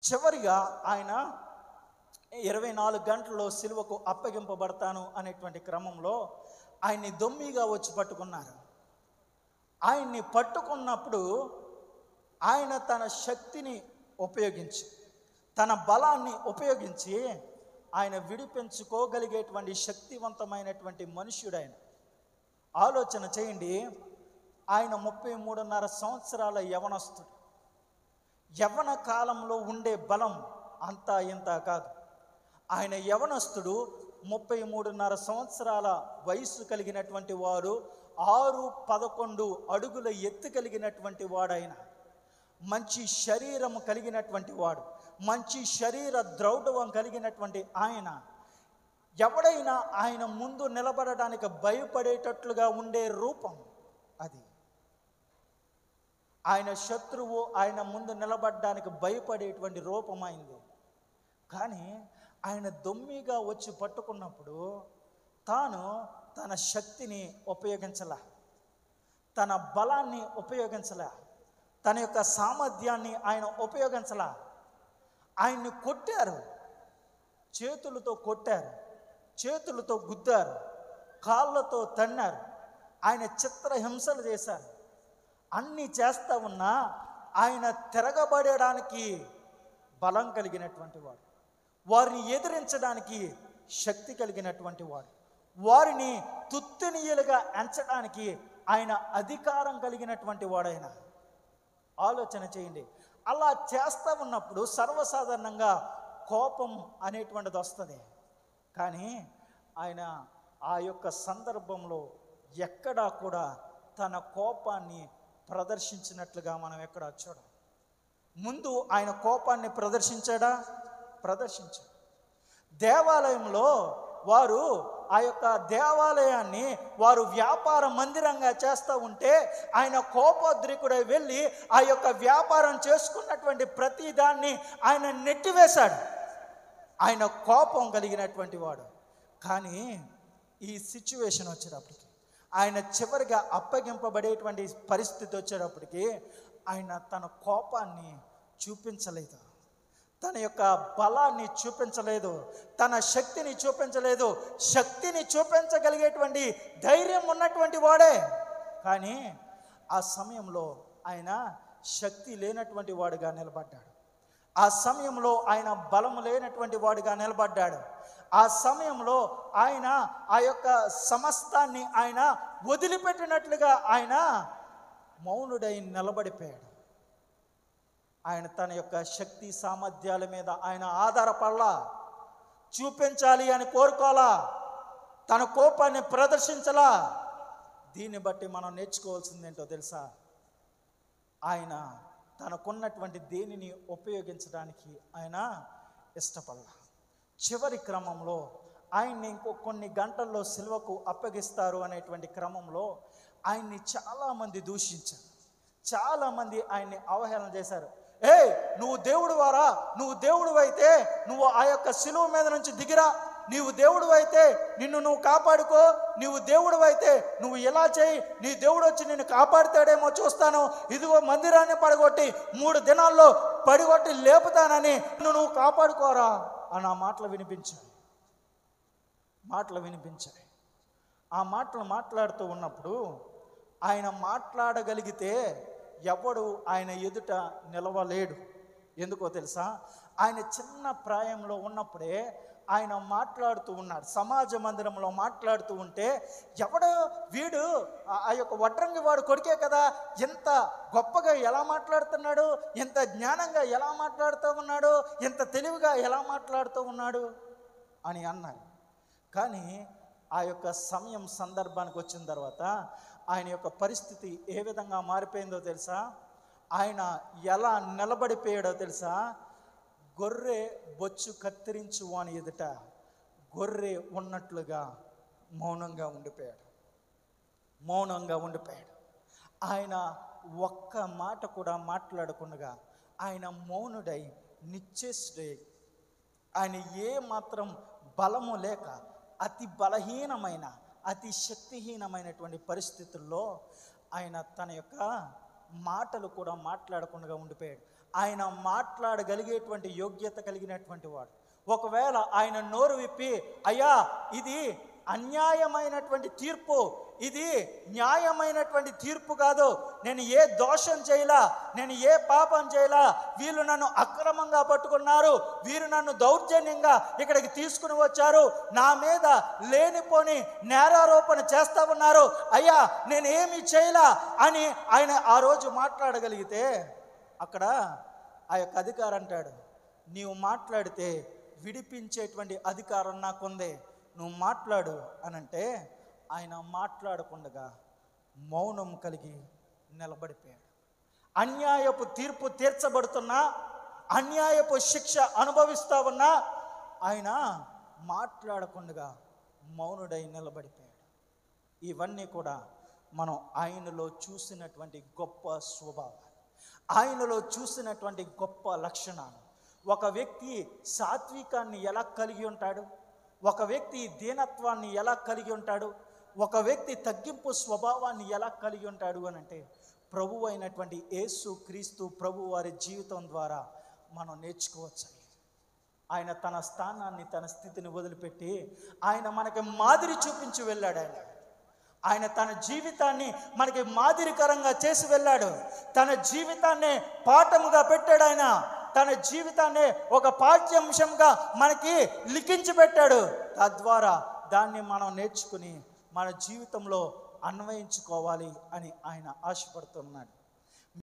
చివరిగా ఆయన 24 గంటల్లో సిలువకు అప్పగింపబడతాను అనేటువంటి క్రమంలో ఆయన్ని దొమ్మిగా వచ్చి పట్టుకున్నారు. ఆయన్ని పట్టుకున్నప్పుడు ఆయన తన శక్తిని ఉపయోగించి, తన బలాన్ని ఉపయోగించి ఆయన విడిపించుకోగలిగేటువంటి శక్తివంతమైనటువంటి మనుష్యుడైన. ఆలోచన చేయండి, ఆయన 33.5 సంవత్సరాల యవనస్తుడు. యవ్వన కాలంలో ఉండే బలం అంతా ఇంత కాదు. ఆయన యవనస్తుడు, 33.5 సంవత్సరాల వయసు కలిగినటువంటి వారు, 6-11 అడుగుల ఎత్తు కలిగినటువంటి వాడైన, మంచి శరీరము కలిగినటువంటి వాడు, మంచి శరీర ద్రౌఢవం కలిగినటువంటి ఆయన, ఎవడైనా ఆయన ముందు నిలబడడానికి భయపడేటట్లుగా ఉండే రూపం అది. ఆయన శత్రువు ఆయన ముందు నిలబడడానికి భయపడేటువంటి రూపం అయింది. కానీ ఆయన దొమ్మిగా వచ్చి పట్టుకున్నప్పుడు తాను తన శక్తిని ఉపయోగించలే, తన బలాన్ని ఉపయోగించలే, తన యొక్క సామర్థ్యాన్ని ఆయన ఉపయోగించలే. ఆయన్ని కొట్టారు, చేతులతో కొట్టారు, చేతులతో గుద్దారు, కాళ్ళతో తన్నారు, ఆయన చిత్రహింసలు చేశారు. అన్నీ చేస్తూ ఉన్నా ఆయన తిరగబడడానికి బలం కలిగినటువంటి వాడు, వారిని ఎదిరించడానికి శక్తి కలిగినటువంటి వాడు, వారిని తుత్తునీయులుగా ఎంచడానికి ఆయన అధికారం కలిగినటువంటి వాడైన. ఆలోచన చేయండి. అలా చేస్తూ ఉన్నప్పుడు సర్వసాధారణంగా కోపం అనేటువంటిది వస్తుంది. కానీ ఆయన ఆ యొక్క సందర్భంలో ఎక్కడా కూడా తన కోపాన్ని ప్రదర్శించినట్లుగా మనం ఎక్కడ చూడం. ముందు ఆయన కోపాన్ని ప్రదర్శించాడా? ప్రదర్శించాడు. దేవాలయంలో వారు ఆ యొక్క దేవాలయాన్ని వారు వ్యాపార మందిరంగా చేస్తూ ఉంటే ఆయన కోపోద్రికుడై వెళ్ళి ఆ యొక్క వ్యాపారం చేసుకున్నటువంటి ప్రతి దాన్ని ఆయన నెట్టివేశాడు. ఆయన కోపం కలిగినటువంటి వాడు. కానీ ఈ సిచ్యువేషన్ వచ్చేటప్పటికి, ఆయన చివరిగా అప్పగింపబడేటువంటి పరిస్థితి వచ్చేటప్పటికి ఆయన తన కోపాన్ని చూపించలేదు, తన యొక్క బలాన్ని చూపించలేదు, తన శక్తిని చూపించలేదు. శక్తిని చూపించగలిగేటువంటి ధైర్యం ఉన్నటువంటి వాడే, కానీ ఆ సమయంలో ఆయన శక్తి లేనటువంటి వాడుగా నిలబడ్డాడు. ఆ సమయంలో ఆయన బలము లేనటువంటి వాడుగా నిలబడ్డాడు. ఆ సమయంలో ఆయన ఆ యొక్క సమస్తాన్ని ఆయన వదిలిపెట్టినట్లుగా ఆయన మౌనుడై నిలబడిపోయాడు. ఆయన తన యొక్క శక్తి సామర్థ్యాల మీద ఆయన ఆధారపడలా, చూపించాలి అని కోరుకోవాలా, తన కోపాన్ని ప్రదర్శించలా. దీన్ని బట్టి మనం నేర్చుకోవాల్సింది ఏంటో తెలుసా? ఆయన తనకున్నటువంటి దేనిని ఉపయోగించడానికి ఆయన ఇష్టపడలా. చివరి క్రమంలో ఆయన్ని ఇంకో కొన్ని గంటల్లో సిలువకు అప్పగిస్తారు అనేటువంటి క్రమంలో ఆయన్ని చాలామంది దూషించారు, చాలామంది ఆయన్ని అవహేళన చేశారు. నువ్వు దేవుడు వారా? నువ్వు దేవుడు అయితే నువ్వు ఆ యొక్క సిలువ మీద నుంచి దిగిరా, నీవు దేవుడు అయితే నిన్ను నువ్వు కాపాడుకో, నీవు దేవుడు అయితే నువ్వు ఎలా చేయి, నీ దేవుడు వచ్చి నిన్ను కాపాడుతాడేమో చూస్తాను, ఇదిగో మందిరాన్ని పడగొట్టి 3 దినాల్లో పడిగొట్టి లేపుతానని నువ్వు కాపాడుకోరా అని ఆ మాటలు వినిపించాయి. ఆ మాటలు మాట్లాడుతూ ఉన్నప్పుడు ఆయన మాట్లాడగలిగితే ఎవడు ఆయన ఎదుట నిలవలేడు. ఎందుకో తెలుసా? ఆయన చిన్న ప్రాయంలో ఉన్నప్పుడే ఆయన మాట్లాడుతూ ఉన్నాడు. సమాజ మందిరంలో మాట్లాడుతూ ఉంటే ఎవడో వీడు ఆ యొక్క వడ్రంగి వాడు కొడుకే కదా, ఎంత గొప్పగా ఎలా మాట్లాడుతున్నాడు, ఎంత జ్ఞానంగా ఎలా మాట్లాడుతూ ఉన్నాడు, ఎంత తెలివిగా ఎలా మాట్లాడుతూ ఉన్నాడు అని అన్నారు. కానీ ఆ యొక్క సందర్భానికి వచ్చిన తర్వాత ఆయన యొక్క పరిస్థితి ఏ విధంగా మారిపోయిందో తెలుసా? ఆయన ఎలా నిలబడిపోయాడో తెలుసా? గొర్రె బొచ్చు కత్తిరించు వాని ఎదుట గొర్రె ఉన్నట్లుగా మౌనంగా ఉండిపోయాడు. ఆయన ఒక్క మాట కూడా మాట్లాడకుండా ఆయన మౌనుడై నిశ్చేష్టుడై, ఆయన ఏ మాత్రం బలము లేక అతి బలహీనమైన అతి శక్తిహీనమైనటువంటి పరిస్థితుల్లో ఆయన తన యొక్క మాటలు కూడా మాట్లాడకుండా ఉండిపోయాడు. ఆయన మాట్లాడగలిగేటువంటి యోగ్యత కలిగినటువంటి వాడు. ఒకవేళ ఆయన నోరు విప్పి, అయ్యా ఇది అన్యాయమైనటువంటి తీర్పు, ఇది న్యాయమైనటువంటి తీర్పు కాదు, నేను ఏ దోషం చేయలా, నేను ఏ పాపం చేయలా, వీళ్ళు నన్ను అక్రమంగా పట్టుకున్నారు, వీరు నన్ను దౌర్జన్యంగా ఇక్కడికి తీసుకుని వచ్చారు, నా మీద లేనిపోని నేరారోపణ చేస్తా ఉన్నారు, అయ్యా నేనేమి చేయలా అని ఆయన ఆ రోజు మాట్లాడగలిగితే, అక్కడ ఆ యొక్క అధికారి అంటాడు, నీవు మాట్లాడితే విడిపించేటువంటి అధికారం నాకుంది, నువ్వు మాట్లాడు అనంటే ఆయన మాట్లాడకుండా మౌనం కలిగి నిలబడిపోయాడు. అన్యాయపు తీర్పు తీర్చబడుతున్నా, అన్యాయపు శిక్ష అనుభవిస్తా ఉన్నా ఆయన మాట్లాడకుండా మౌనుడై నిలబడిపోయాడు. ఇవన్నీ కూడా మనం ఆయనలో చూసినటువంటి గొప్ప స్వభావాలు, ఆయనలో చూసినటువంటి గొప్ప లక్షణాలు. ఒక వ్యక్తి సాత్వికాన్ని ఎలా కలిగి ఉంటాడు, ఒక వ్యక్తి దీనత్వాన్ని ఎలా కలిగి ఉంటాడు, ఒక వ్యక్తి తగ్గింపు స్వభావాన్ని ఎలా కలిగి ఉంటాడు అని అంటే ప్రభువు అయినటువంటి యేసు క్రీస్తు ప్రభు వారి జీవితం ద్వారా మనం నేర్చుకోవచ్చు. ఆయన తన స్థానాన్ని, తన స్థితిని వదిలిపెట్టి ఆయన మనకి మాదిరి చూపించి వెళ్ళాడు. ఆయన తన జీవితాన్ని మనకి మాదిరికరంగా చేసి వెళ్ళాడు. తన జీవితాన్ని పాఠముగా పెట్టాడు. ఆయన తన జీవితాన్ని ఒక పాఠ్యాంశంగా మనకి లిఖించి పెట్టాడు. తద్వారా దాన్ని మనం నేర్చుకుని మన జీవితంలో అన్వయించుకోవాలి అని ఆయన ఆశపడుతున్నాడు.